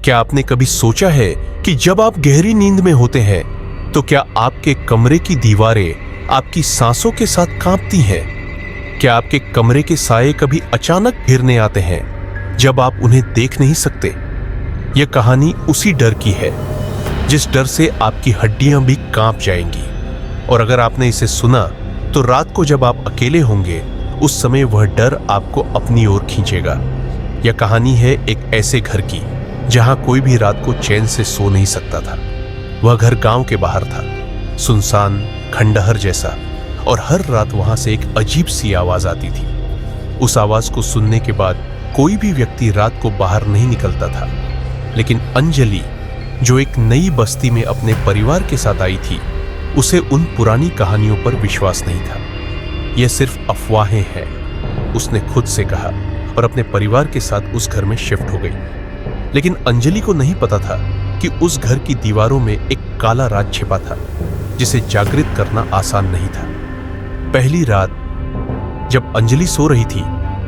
क्या आपने कभी सोचा है कि जब आप गहरी नींद में होते हैं तो क्या आपके कमरे की दीवारें आपकी सांसों के साथ कांपती हैं? क्या आपके कमरे के साए कभी अचानक घिरने आते हैं जब आप उन्हें देख नहीं सकते? यह कहानी उसी डर की है जिस डर से आपकी हड्डियां भी कांप जाएंगी। और अगर आपने इसे सुना तो रात को जब आप अकेले होंगे उस समय वह डर आपको अपनी ओर खींचेगा। यह कहानी है एक ऐसे घर की जहां कोई भी रात को चैन से सो नहीं सकता था। वह घर गांव के बाहर था, सुनसान, खंडहर जैसा, और हर रात वहां से एक अजीब सी आवाज आती थी। उस आवाज को सुनने के बाद कोई भी व्यक्ति रात को बाहर नहीं निकलता था। लेकिन अंजलि, जो एक नई बस्ती में अपने परिवार के साथ आई थी, उसे उन पुरानी कहानियों पर विश्वास नहीं था। यह सिर्फ अफवाहें हैं, उसने खुद से कहा, और अपने परिवार के साथ उस घर में शिफ्ट हो गई। लेकिन अंजलि को नहीं पता था कि उस घर की दीवारों में एक काला राज छिपा था जिसे जागृत करना आसान नहीं था। पहली रात जब अंजलि सो रही थी,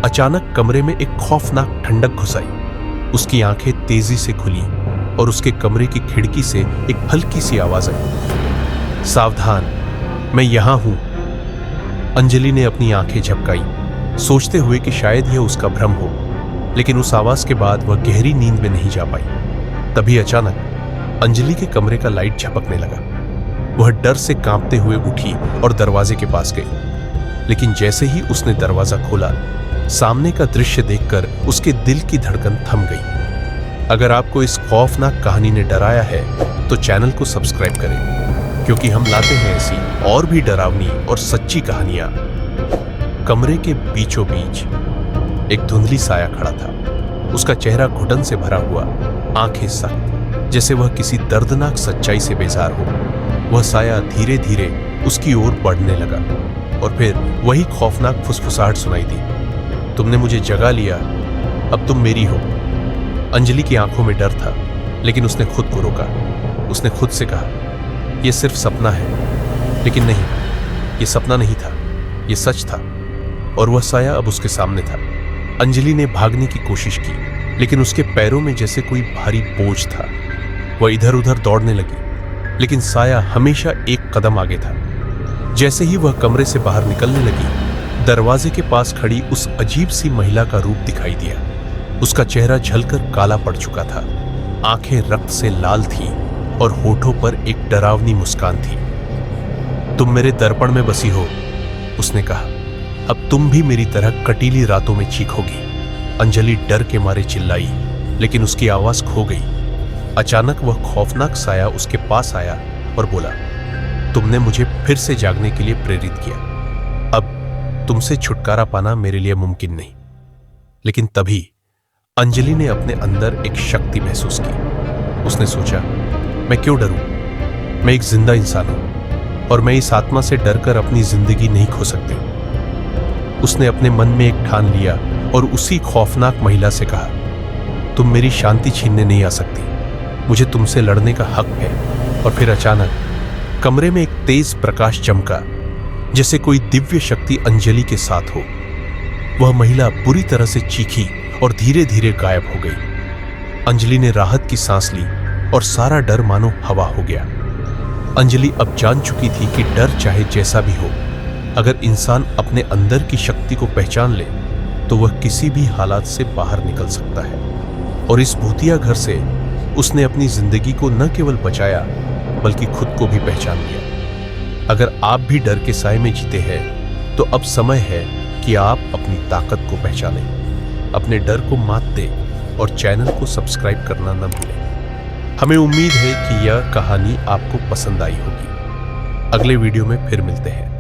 अचानक कमरे में एक खौफनाक ठंडक घुस आई। उसकी आंखें तेजी से खुली और उसके कमरे की खिड़की से एक हल्की सी आवाज आई, सावधान, मैं यहां हूं। अंजलि ने अपनी आंखें झपकाई, सोचते हुए कि शायद यह उसका भ्रम हो। लेकिन उस आवाज के बाद वह गहरी नींद में नहीं जा पाई। तभी अचानक अंजलि के कमरे का लाइट झपकने लगा। वह डर से कांपते हुए उठी और दरवाजे के पास गई। लेकिन जैसे ही उसने दरवाजा खोला, सामने का दृश्य देखकर उसके दिल की धड़कन थम गई। अगर आपको इस खौफनाक कहानी ने डराया है तो चैनल को सब्सक्राइब करें, क्योंकि हम लाते हैं ऐसी और भी डरावनी और सच्ची कहानियां। कमरे के बीचों बीच एक धुंधली साया खड़ा था। उसका चेहरा घुटन से भरा हुआ, आंखें सख्त, जैसे वह किसी दर्दनाक सच्चाई से बेजार हो। वह साया धीरे धीरे उसकी ओर बढ़ने लगा और फिर वही खौफनाक फुसफुसाहट सुनाई दी, तुमने मुझे जगा लिया, अब तुम मेरी हो। अंजलि की आंखों में डर था, लेकिन उसने खुद को रोका। उसने खुद से कहा, यह सिर्फ सपना है। लेकिन नहीं, यह सपना नहीं था, यह सच था। और वह साया अब उसके सामने था। अंजलि ने भागने की कोशिश की, लेकिन उसके पैरों में जैसे कोई भारी बोझ था। वह इधर उधर दौड़ने लगी, लेकिन साया हमेशा एक कदम आगे था। जैसे ही वह कमरे से बाहर निकलने लगी, दरवाजे के पास खड़ी उस अजीब सी महिला का रूप दिखाई दिया। उसका चेहरा झलकर काला पड़ चुका था, आंखें रक्त से लाल थीं और होठों पर एक डरावनी मुस्कान थी। तुम मेरे दर्पण में बसी हो, उसने कहा, अब तुम भी मेरी तरह कटीली रातों में चीखोगी। अंजलि डर के मारे चिल्लाई, लेकिन उसकी आवाज खो गई। अचानक वह खौफनाक साया उसके पास आया और बोला, तुमने मुझे फिर से जागने के लिए प्रेरित किया। अब तुमसे छुटकारा पाना मेरे लिए मुमकिन नहीं। लेकिन तभी अंजलि ने अपने अंदर एक शक्ति महसूस की। उसने सोचा, मैं क्यों डरूं? मैं एक जिंदा इंसान हूं और मैं इस आत्मा से डरकर अपनी जिंदगी नहीं खो सकती। उसने अपने मन में एक ठान लिया और उसी खौफनाक महिला से कहा, तुम मेरी शांति छीनने नहीं आ सकती, मुझे तुमसे लड़ने का हक है। और फिर अचानक कमरे में एक तेज प्रकाश चमका, जैसे कोई दिव्य शक्ति अंजलि के साथ हो। वह महिला बुरी तरह से चीखी और धीरे धीरे गायब हो गई। अंजलि ने राहत की सांस ली और सारा डर मानो हवा हो गया। अंजलि अब जान चुकी थी कि डर चाहे जैसा भी हो, अगर इंसान अपने अंदर की शक्ति को पहचान ले तो वह किसी भी हालात से बाहर निकल सकता है। और इस भूतिया घर से उसने अपनी जिंदगी को न केवल बचाया बल्कि खुद को भी पहचान लिया। अगर आप भी डर के साए में जीते हैं तो अब समय है कि आप अपनी ताकत को पहचानें, अपने डर को मात दें और चैनल को सब्सक्राइब करना न भूलें। हमें उम्मीद है कि यह कहानी आपको पसंद आई होगी। अगले वीडियो में फिर मिलते हैं।